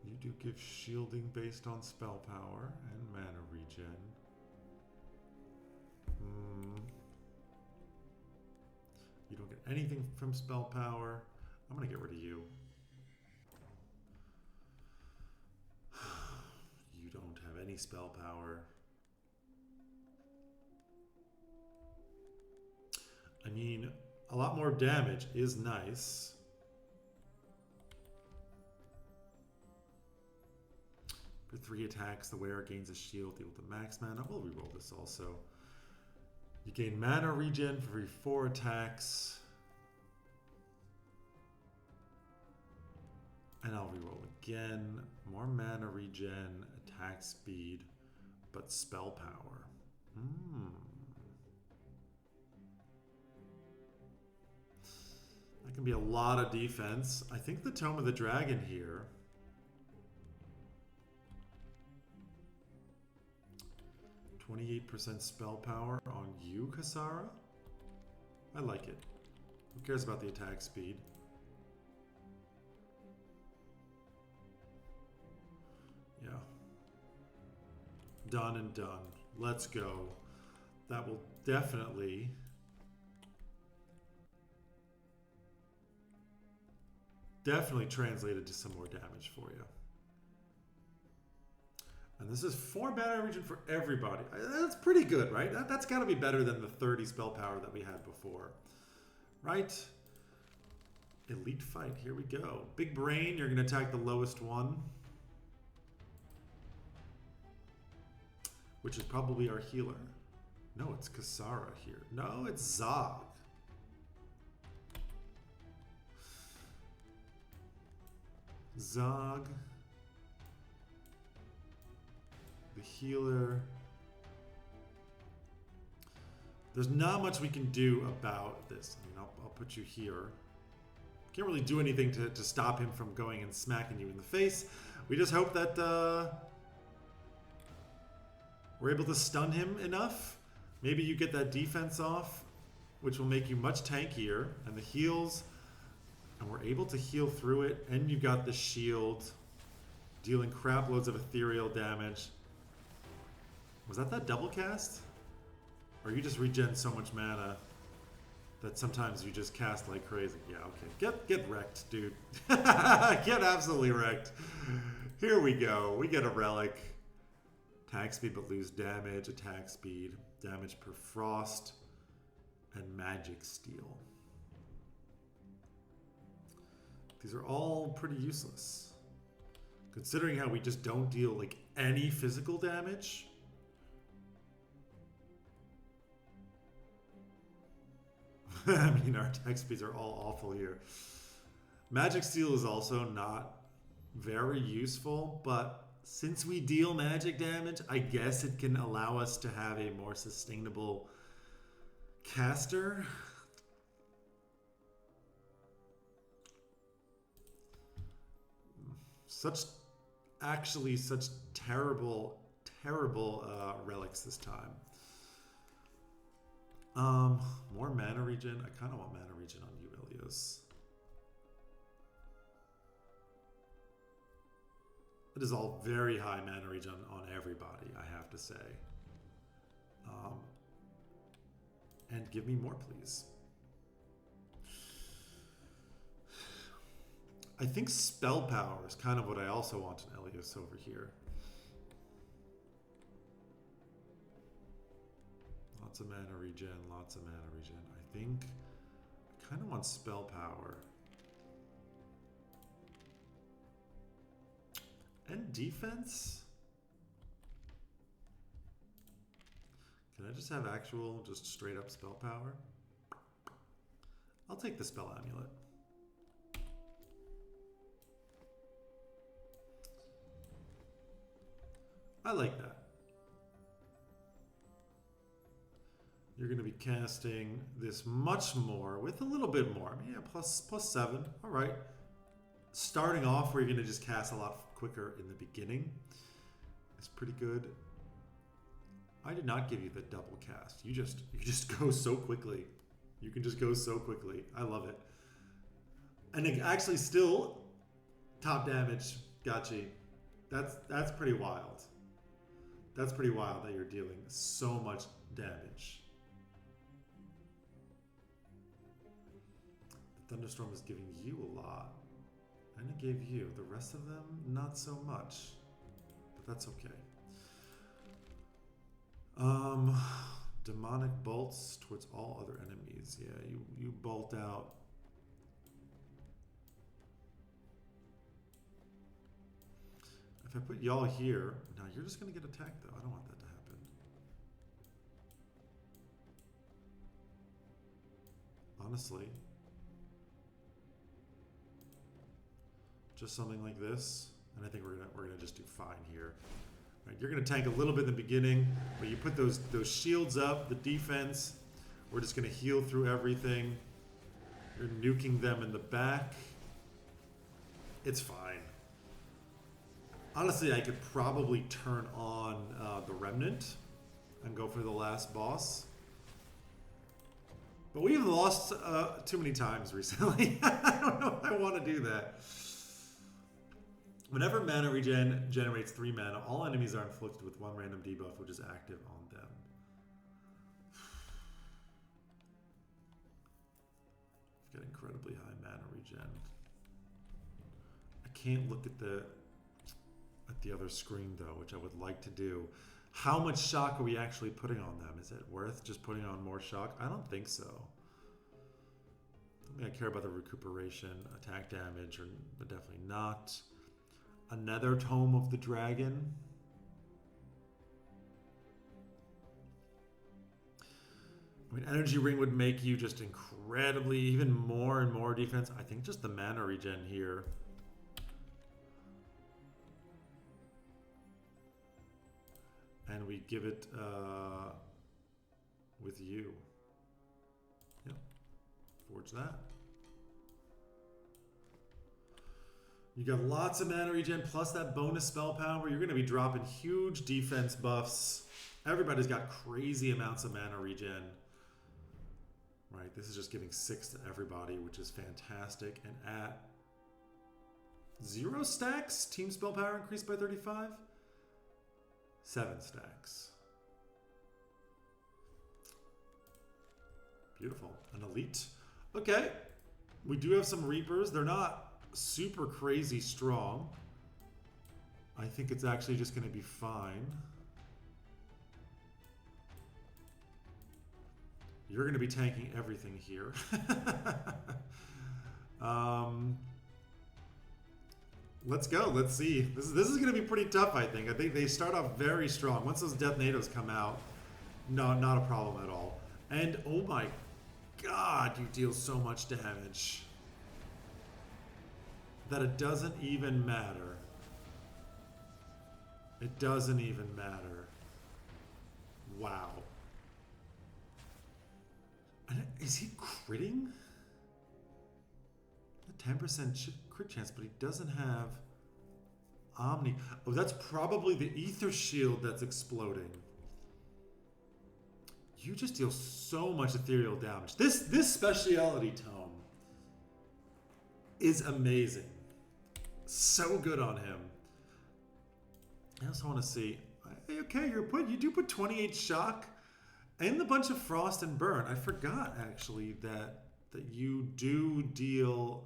You do give shielding based on spell power and mana regen. You don't get anything from spell power. I'm gonna get rid of you. You don't have any spell power. I mean, a lot more damage is nice. For 3 attacks, the wearer gains a shield equal to max mana. We'll reroll this also. You gain mana regen for every 4 attacks. And I'll reroll again. More mana regen, attack speed, but spell power. That can be a lot of defense. I think the Tome of the Dragon here. 28% spell power on you, Kasara? I like it. Who cares about the attack speed? Yeah. Done and done. Let's go. That will definitely translate into some more damage for you. And this is 4 mana regen for everybody. That's pretty good, right? That's got to be better than the 30 spell power that we had before. Right? Elite fight. Here we go. Big brain. You're going to attack the lowest one. Which is probably our healer. No, it's Kasara here. No, it's Zog. Zog. The healer. There's not much we can do about this. I mean, I'll put you here. Can't really do anything to stop him from going and smacking you in the face. We just hope that we're able to stun him enough. Maybe you get that defense off, which will make you much tankier. And the heals, and we're able to heal through it. And you've got the shield, dealing crap loads of ethereal damage. Was that double cast? Or you just regen so much mana that sometimes you just cast like crazy? Yeah, okay. Get wrecked, dude. Get absolutely wrecked. Here we go. We get a relic. Attack speed but lose damage. Attack speed. Damage per frost. And magic steal. These are all pretty useless. Considering how we just don't deal like any physical damage. I mean, our attack speeds are all awful here. Magic Steal is also not very useful, but since we deal magic damage, I guess it can allow us to have a more sustainable caster. Such terrible relics this time. More mana regen. I kind of want mana regen on you, Ilios. It is all very high mana regen on everybody, I have to say. And give me more, please. I think spell power is kind of what I also want in Ilios over here. Lots of mana regen, lots of mana regen. I think I kind of want spell power. And defense? Can I just have actual, just straight up spell power? I'll take the spell amulet. I like that. You're going to be casting this much more with a little bit more. I mean, yeah, plus 7. All right. Starting off where you're going to just cast a lot quicker in the beginning is pretty good. I did not give you the double cast. You just go so quickly. You can just go so quickly. I love it. And it actually still top damage got you. That's pretty wild. That's pretty wild that you're dealing so much damage. The thunderstorm is giving you a lot. And it gave you. The rest of them, not so much. But that's okay. Demonic bolts towards all other enemies. Yeah, you bolt out. If I put y'all here, now you're just going to get attacked though. I don't want that to happen. Honestly. Just something like this. And I think we're gonna just do fine here. Right, you're gonna tank a little bit in the beginning, but you put those shields up, the defense. We're just gonna heal through everything. You're nuking them in the back. It's fine. Honestly, I could probably turn on the Remnant and go for the last boss. But we've lost too many times recently. I don't know if I want to do that. Whenever mana regen generates 3 mana, all enemies are inflicted with 1 random debuff, which is active on them. I've got incredibly high mana regen. I can't look at the other screen though, which I would like to do. How much shock are we actually putting on them? Is it worth just putting on more shock? I don't think so. I care about the recuperation, attack damage, but definitely not. Another Tome of the Dragon. I mean, Energy Ring would make you just incredibly, even more and more defense. I think just the mana regen here. And we give it with you. Yep. Forge that. You got lots of mana regen plus that bonus spell power. You're going to be dropping huge defense buffs. Everybody's got crazy amounts of mana regen. Right, this is just giving 6 to everybody, which is fantastic. And at 0 stacks, team spell power increased by 35. 7 stacks. Beautiful. An elite. Okay. We do have some Reapers. They're not super crazy strong. I think it's actually just going to be fine. You're going to be tanking everything here. Let's go. Let's see. This is going to be pretty tough, I think. I think they start off very strong. Once those Death Nados come out, no, not a problem at all. And, oh my god, you deal so much damage that it doesn't even matter. It doesn't even matter. Wow. And is he critting? A 10% crit chance, but he doesn't have Omni. Oh, that's probably the Ether Shield that's exploding. You just deal so much ethereal damage. This speciality tome is amazing. So good on him. I also want to see. Okay, you do put 28 shock and a bunch of frost and burn. I forgot actually that you do deal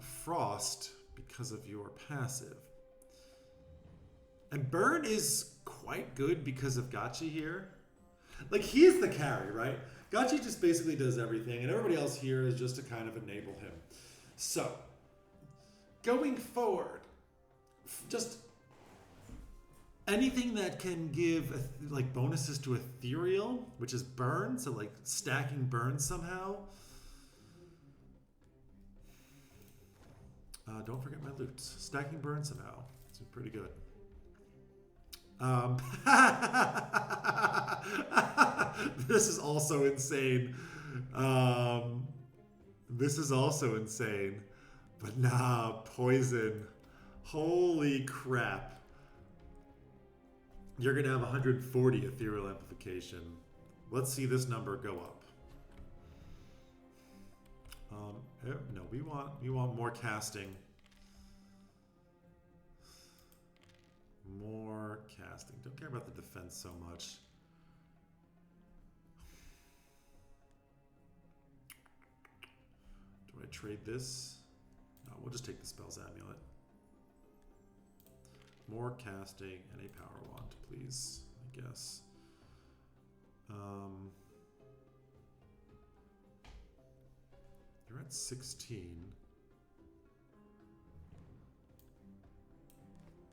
frost because of your passive. And burn is quite good because of Gachi here. Like, he is the carry, right? Gachi just basically does everything, and everybody else here is just to kind of enable him. So, going forward, just anything that can give like bonuses to Ethereal, which is burn, so like stacking burn somehow. Don't forget my loot. Stacking burn somehow. It's pretty good. This is also insane. This is also insane. But nah, poison. Holy crap. You're going to have 140 ethereal amplification. Let's see this number go up. No, we want more casting. More casting. Don't care about the defense so much. Do I trade this? No, we'll just take the Spells Amulet. More casting and a power wand, please, I guess. You're at 16.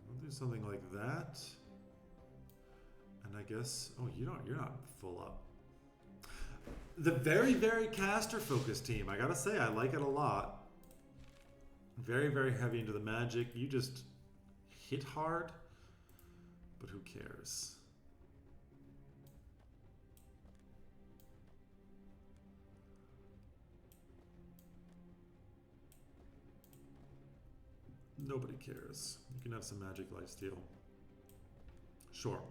I'll do something like that. And I guess, oh, you're not full up. The very, very caster focused team, I gotta say, I like it a lot. Very, very heavy into the magic. You just hit hard, but who cares? Nobody cares. You can have some magic lifesteal. Sure,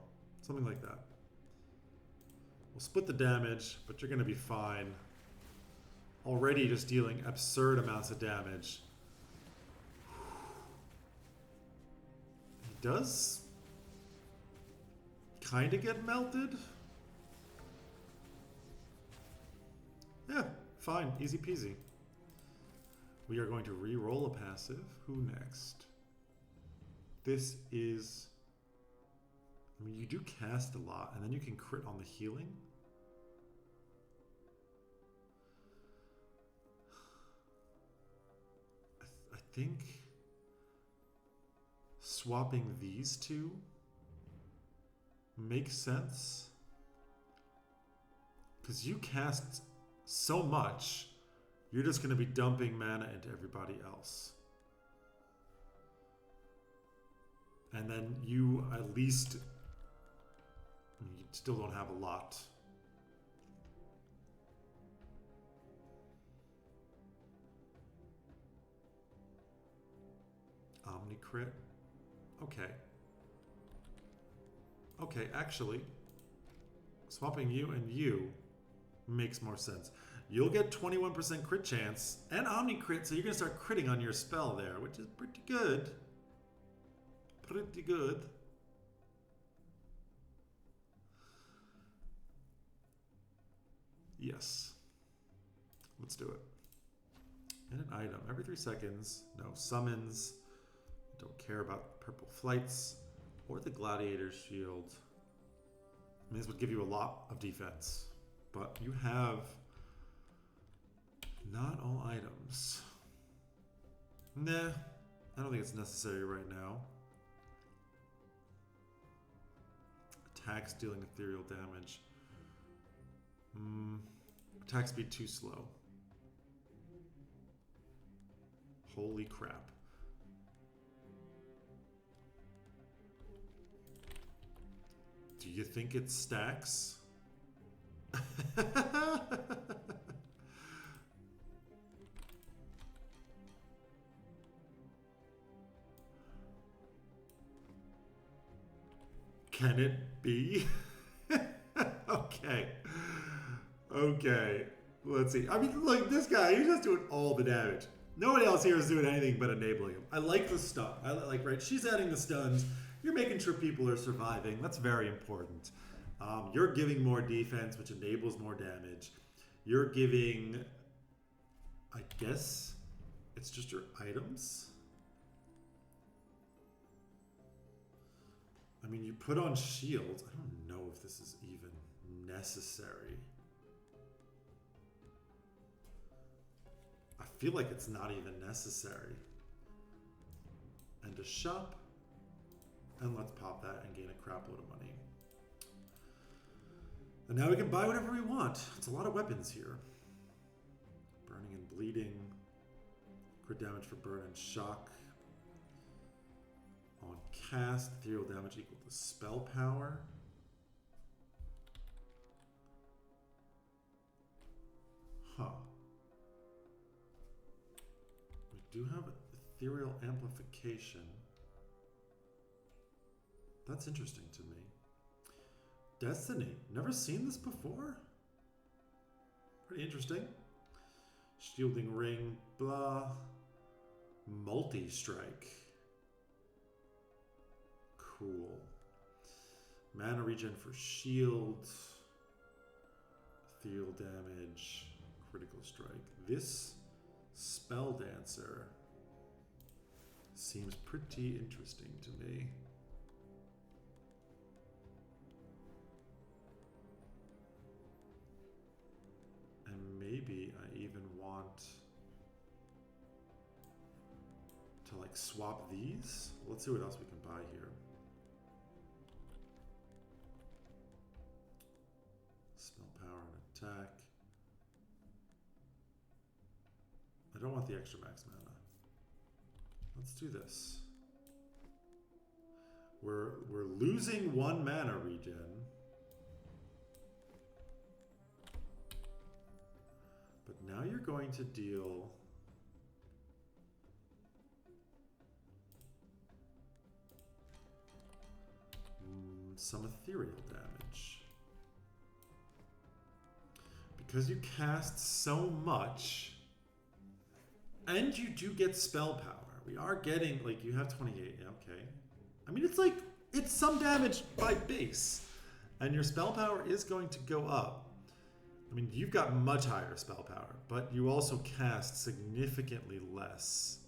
something like that. We'll split the damage, but you're going to be fine. Already just dealing absurd amounts of damage. He does kind of get melted. Yeah, fine, easy peasy. We are going to re-roll a passive. Who next? This is... I mean, you do cast a lot, and then you can crit on the healing. I think swapping these two makes sense. Because you cast so much... You're just going to be dumping mana into everybody else. And then you at least... You still don't have a lot. crit. Okay. Okay, actually, swapping you and you makes more sense. You'll get 21% crit chance and Omni crit, so you're going to start critting on your spell there, which is pretty good. Pretty good. Yes. Let's do it. And an item. Every 3 seconds. No summons. Don't care about purple flights or the gladiator shield. I mean, this would give you a lot of defense. But you have not all items. Nah. I don't think it's necessary right now. Attacks dealing ethereal damage. Attack speed too slow. Holy crap. Do you think it stacks? Can it be? Okay. Okay. Let's see. I mean, look, this guy, he's just doing all the damage. Nobody else here is doing anything but enabling him. I like the stun. I like, right? She's adding the stuns. You're making sure people are surviving. That's very important. You're giving more defense, which enables more damage. You're giving, I guess, it's just your items. I mean, you put on shields. I don't know if this is even necessary. I feel like it's not even necessary. And to shop. And let's pop that and gain a crap load of money. And now we can buy whatever we want. It's a lot of weapons here. Burning and bleeding. Crit damage for burn and shock. On cast, ethereal damage equal to spell power. Huh. We do have ethereal amplification. That's interesting to me. Destiny. Never seen this before? Pretty interesting. Shielding ring, blah. Multi-strike. Cool. Mana regen for shield. Ethereal damage. Critical strike. This spell dancer seems pretty interesting to me. And maybe I even want to like swap these. Let's see what else we can buy here. Spell power and attack. I don't want the extra max mana. Let's do this. We're losing 1 mana regen. But now you're going to deal some ethereal damage. Because you cast so much, and you do get spell power. We are getting, like, you have 28, okay. I mean, it's like, it's some damage by base. And your spell power is going to go up. I mean, you've got much higher spell power, but you also cast significantly less.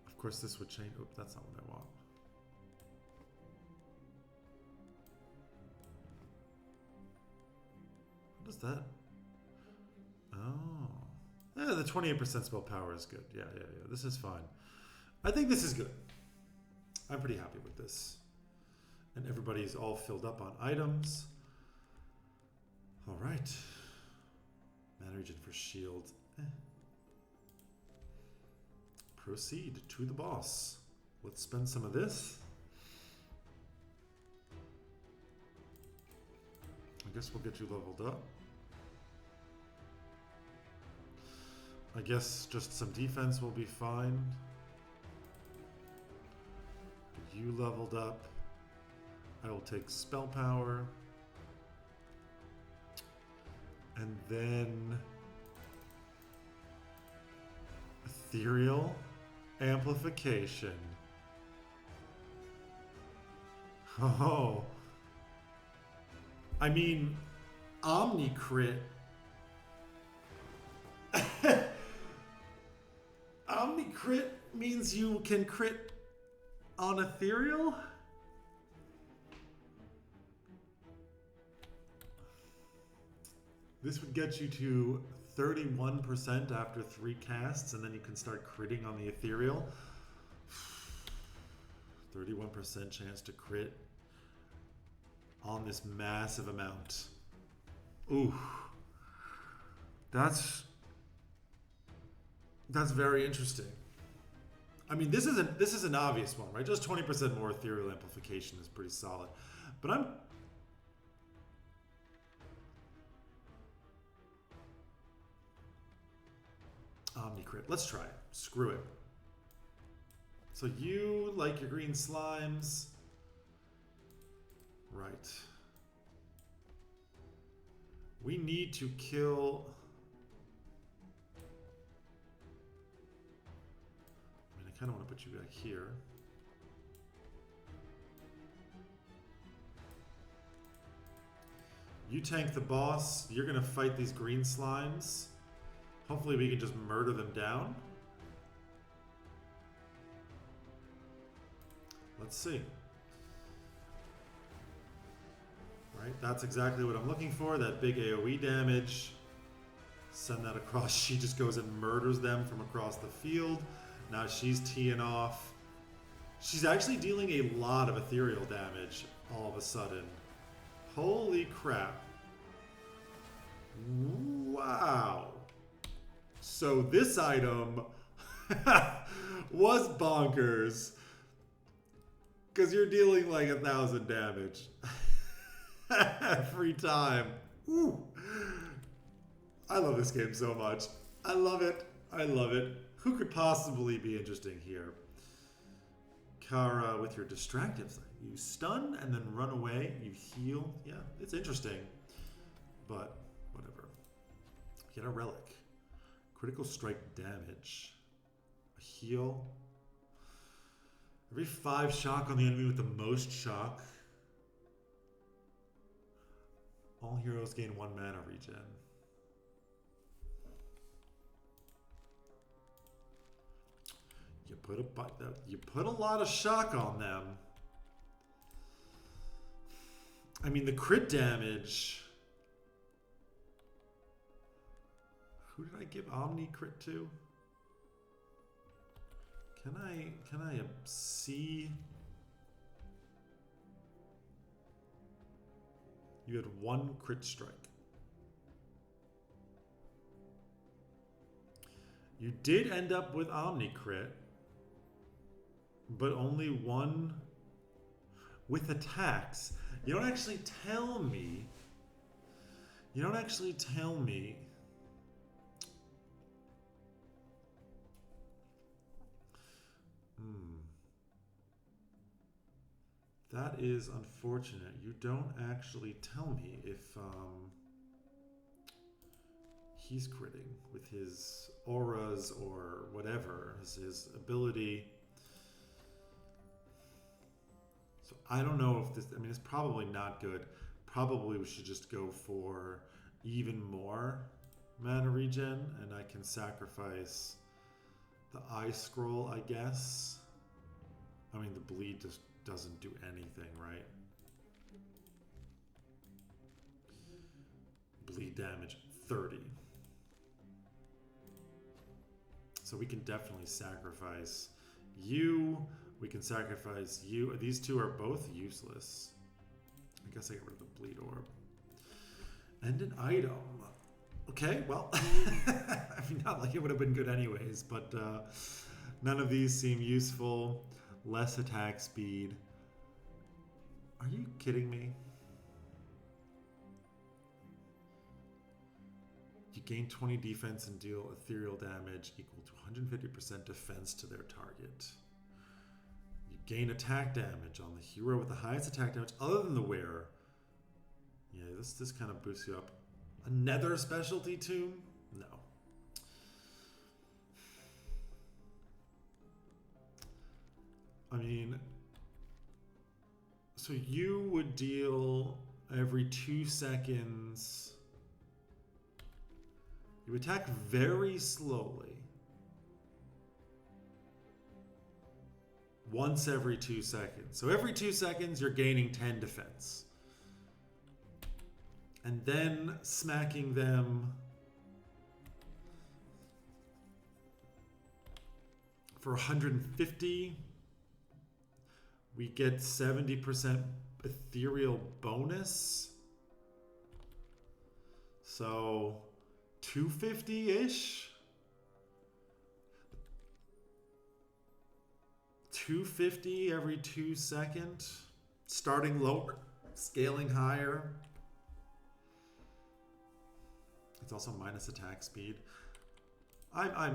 Of course, this would change. Oh, that's not what I want. What is that? Oh. Yeah, the 28% spell power is good. Yeah. This is fine. I think this is good. I'm pretty happy with this. And everybody's all filled up on items. All right. Mana regen for shield. Proceed to the boss. Let's spend some of this. I guess we'll get you leveled up. I guess just some defense will be fine. You leveled up. I will take spell power. And then Ethereal amplification. Oh. I mean, Omni crit. Omni crit means you can crit on Ethereal? This would get you to 31% after 3 casts, and then you can start critting on the Ethereal. 31% chance to crit on this massive amount. Ooh. That's very interesting. I mean, this is an obvious one, right? Just 20% more Ethereal amplification is pretty solid. But I'm... Omnicrit. Let's try it. Screw it. So you like your green slimes. Right. We need to kill... I mean, I kind of want to put you back here. You tank the boss. You're going to fight these green slimes. Hopefully we can just murder them down. Let's see. Right, that's exactly what I'm looking for. That big AoE damage. Send that across. She just goes and murders them from across the field. Now she's teeing off. She's actually dealing a lot of ethereal damage all of a sudden. Holy crap. Wow. So this item was bonkers. Because you're dealing like 1,000 damage. Every time. Ooh. I love this game so much. I love it. I love it. Who could possibly be interesting here? Kara with your distractives. You stun and then run away. You heal. Yeah, it's interesting. But whatever. Get a relic. Critical strike damage. A heal. Every 5 shock on the enemy with the most shock. All heroes gain 1 mana regen. You put a lot of shock on them. I mean, the crit damage. Who did I give Omni crit to? Can I see? You had 1 crit strike. You did end up with Omni crit, but only 1 with attacks. You don't actually tell me. You don't actually tell me. That is unfortunate. You don't actually tell me if he's critting with his auras or whatever, his ability. So I don't know if this, I mean, it's probably not good. Probably we should just go for even more mana regen, and I can sacrifice the eye scroll, I guess. I mean, the bleed just doesn't do anything, right? Bleed damage 30. So we can definitely sacrifice you. We can sacrifice you. These two are both useless. I guess I get rid of the bleed orb. And an item. Okay, well, I mean, not like it would have been good anyways, but none of these seem useful. Less attack speed. Are you kidding me? You gain 20 defense and deal ethereal damage equal to 150% defense to their target. You gain attack damage on the hero with the highest attack damage other than the wearer. Yeah, this kind of boosts you up. A nether specialty tomb? No. I mean, so you would deal every 2 seconds. You attack very slowly. Once every 2 seconds. So every 2 seconds, you're gaining 10 defense. And then smacking them for 150. We get 70% ethereal bonus. So 250-ish. 250 every 2 seconds. Starting lower, scaling higher. It's also minus attack speed.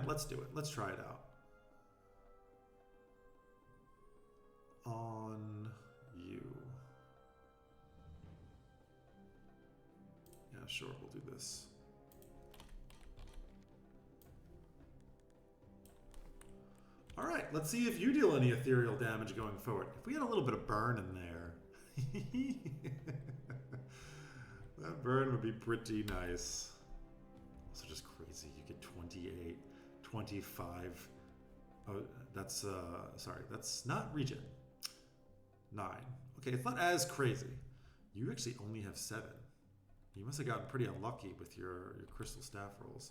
Let's do it. Let's try it out. On you. Yeah, sure, we'll do this. All right, let's see if you deal any ethereal damage going forward. If we had a little bit of burn in there, that burn would be pretty nice. Also just crazy, you get 28, 25. Oh, that's, sorry, that's not regen. 9. Okay, it's not as crazy. You actually only have 7. You must have gotten pretty unlucky with your crystal staff rolls.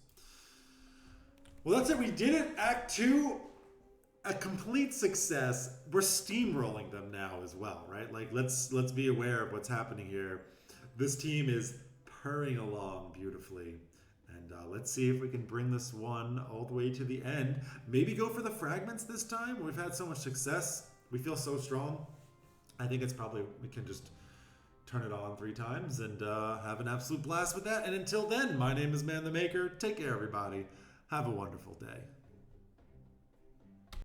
Well, that's it. We did it. Act 2, a complete success. We're steamrolling them now as well, right? Like, let's be aware of what's happening here. This team is purring along beautifully. And let's see if we can bring this one all the way to the end. Maybe go for the fragments this time. We've had so much success. We feel so strong. I think it's probably, we can just turn it on 3 times and have an absolute blast with that. And until then, my name is Man the Maker. Take care, everybody. Have a wonderful day.